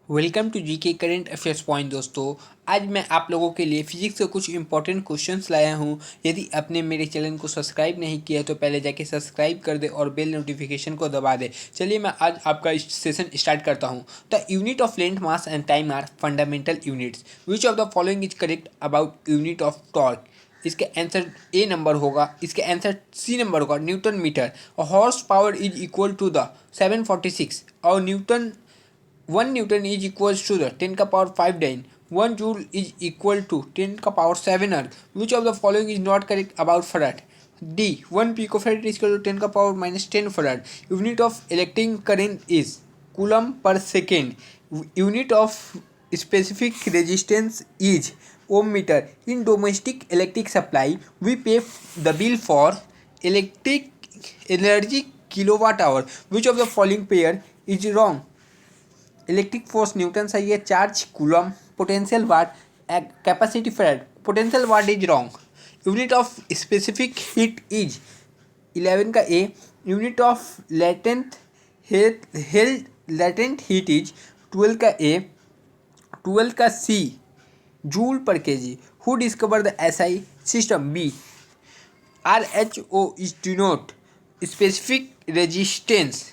Welcome to GK current affairs point. दोस्तों, आज मैं आप लोगों के लिए फिजिक्स से कुछ इंपॉर्टेंट क्वेश्चंस लाया हूं। यदि आपने मेरे चैनल को सब्सक्राइब नहीं किया है तो पहले जाके सब्सक्राइब कर दे और बेल नोटिफिकेशन को दबा दे। चलिए मैं आज आपका सेशन स्टार्ट करता हूं। The unit of length, mass and time are fundamental units. Which of the following is correct about unit of torque? इसके आंसर ए नंबर होगा। इसके आंसर सी नंबर होगा, Newton metre. Horse power is equal to the 746 और Newton 1 Newton is equals to the 10 का power 5 dyne. 1 joule is equal to 10 का power 7 erg. Which of the following is not correct about farad? D. 1 picofarad is equal to 10 का power minus 10 farad. Unit of electric current is coulomb per second. Unit of specific resistance is ohm meter. In domestic electric supply, we pay the bill for electric energy kilowatt hour. Which of the following pair is wrong? Electric force newton सही है, charge coulomb, potential watt, capacity farad. Potential watt is wrong. Unit of specific heat is 11 का A. Unit of latent heat is 12 का A. 12 का C, joule per kg. Who discover the SI system? B. R H O is denote specific resistance.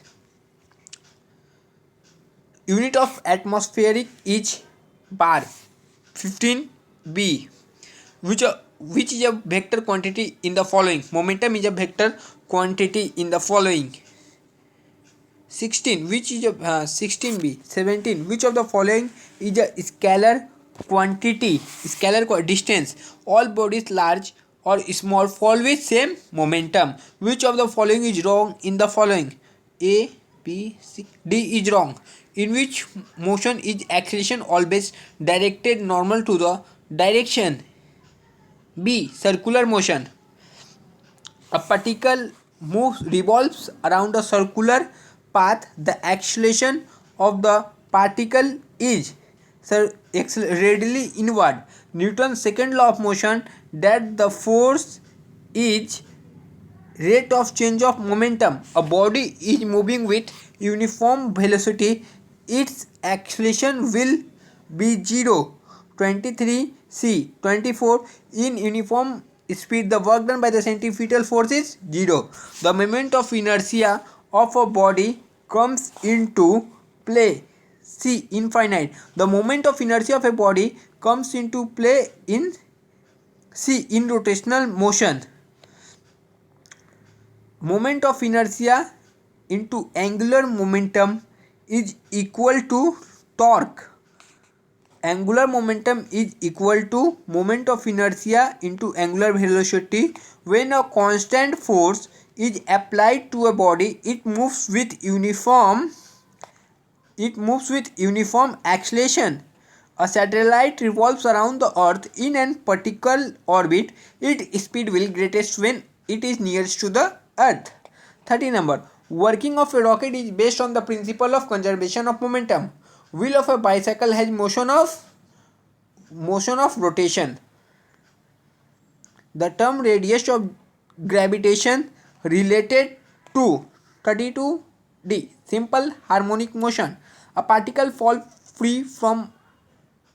Unit of atmospheric is bar. 15 B. Which is a vector quantity in the following? Momentum is a vector quantity in the following. 16. Which is a 16 B. 17. Which of the following is a scalar quantity? Scalar distance. All bodies large or small fall with same momentum. Which of the following is wrong in the following? A, B, C, D is wrong. In which motion is acceleration always directed normal to the direction? B. Circular motion. A particle revolves around a circular path. The acceleration of the particle is radially inward. Newton's second law of motion that the force is rate of change of momentum. A body is moving with uniform velocity, its acceleration will be 0. 23 C. 24. In uniform speed, the work done by the centrifugal force is 0. The moment of inertia of a body comes into play. C. Infinite. The moment of inertia of a body comes into play in C. In rotational motion. Moment of inertia into angular momentum is equal to torque. Angular momentum is equal to moment of inertia into angular velocity. When a constant force is applied to a body, it moves with uniform acceleration. A satellite revolves around the earth in a particular orbit. Its speed will greatest when it is nearest to the earth. 30 number. Working of a rocket is based on the principle of conservation of momentum. Wheel of a bicycle has motion of rotation. The term radius of gravitation related to 32 D. Simple harmonic motion. A particle fall free from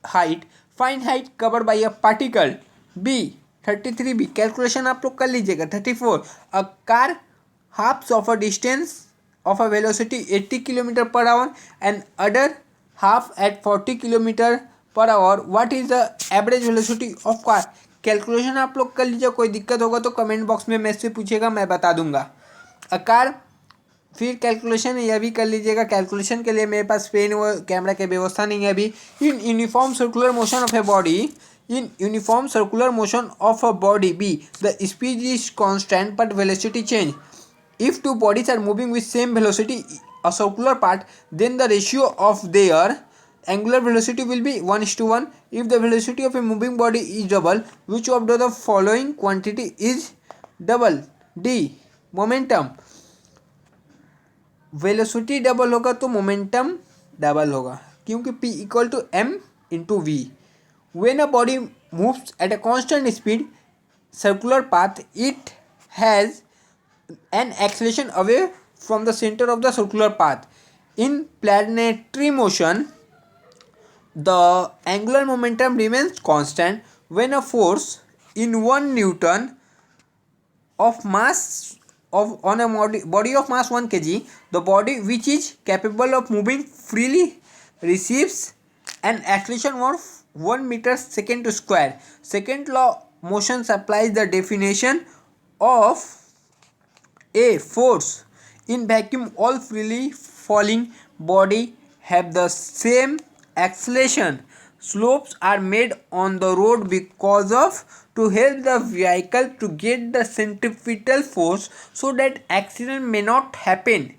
height. Find height covered by a particle. B. 33 B. Calculation आप लोग कर लीजिएगा. 34. A car halves of a distance of a velocity 80 km per hour and other half at 40 km per hour. What is the average velocity of car? Calculation आप लोग कर लीजिए. कोई दिक्कत होगा तो कमेंट बॉक्स में मैसेज पूछेगा, मैं बता दूंगा. A car, फिर कैलकुलेशन यह भी कर लीजिएगा. कैलकुलेशन के लिए मेरे पास पेन व कैमरा की व्यवस्था नहीं है अभी. In uniform circular motion of a body. In uniform circular motion of a body, B. The speed is constant but velocity change. If two bodies are moving with same velocity, a circular path, then the ratio of their angular velocity will be 1:1. If the velocity of a moving body is double, which of the following quantity is double? D. Momentum. Velocity double होगा तो momentum double होगा, क्योंकि P equal to M into V. When a body moves at a constant speed, circular path, it has an acceleration away from the center of the circular path. In planetary motion, the angular momentum remains constant when a force in 1 Newton of mass of on a body of mass 1 kg, the body which is capable of moving freely receives an acceleration of 1 meter second to square. Second law motion supplies the definition of a force in vacuum. All freely falling body have the same acceleration. Slopes are made on the road because of to help the vehicle to get the centripetal force so that accident may not happen.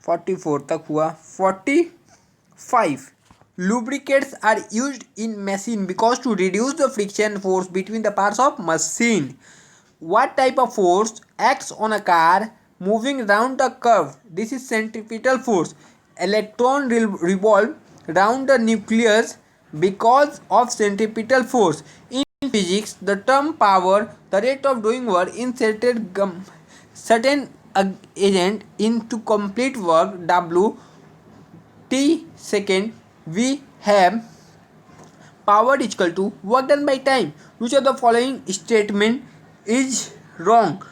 44 तक हुआ. 45 lubricants are used in machine because to reduce the friction force between the parts of machine. What type of force acts on a car moving round a curve? This is centripetal force. Electron revolve round the nucleus because of centripetal force. In physics, the term power, the rate of doing work in certain agent into complete work W t second, we have power is equal to work done by time. Which of the following statement is wrong?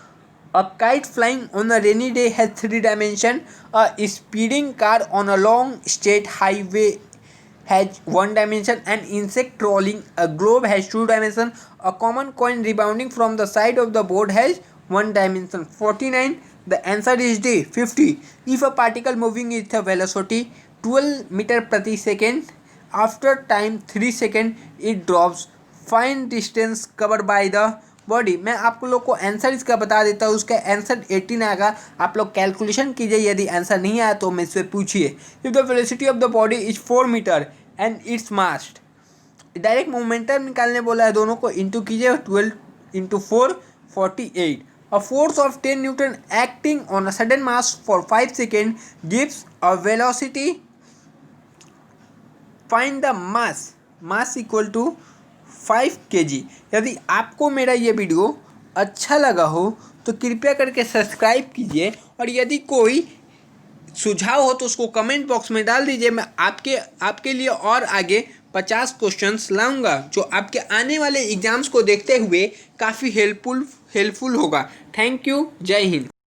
A kite flying on a rainy day has 3 dimensions. A speeding car on a long straight highway has 1 dimension. An insect rolling a globe has 2 dimensions. A common coin rebounding from the side of the board has 1 dimension. 49. The answer is D. 50. If a particle moving with a velocity 12 meter प्रति second, after time 3 second it drops. Find distance covered by the body. मैं आप लोग को answer इसका बता देता हूँ. उसका आंसर 18 आएगा. आप लोग कैलकुलेशन कीजिए. यदि आंसर नहीं आया तो मुझसे पूछिए. If the velocity of the body is 4 metre and its mass, direct momentum निकालने बोला है. दोनों को इंटू कीजिए. 12 into 4 48. A force of 10 Newton acting on a sudden mass for 5 seconds gives a velocity. Find the mass. Mass equal to 5 kg. यदि आपको मेरा ये वीडियो अच्छा लगा हो तो कृपया करके सब्सक्राइब कीजिए, और यदि कोई सुझाव हो तो उसको कमेंट बॉक्स में डाल दीजिए. मैं आपके लिए और आगे 50 क्वेश्चंस लाऊंगा जो आपके आने वाले एग्जाम्स को देखते हुए काफ़ी हेल्पफुल होगा. Thank you. जय हिंद.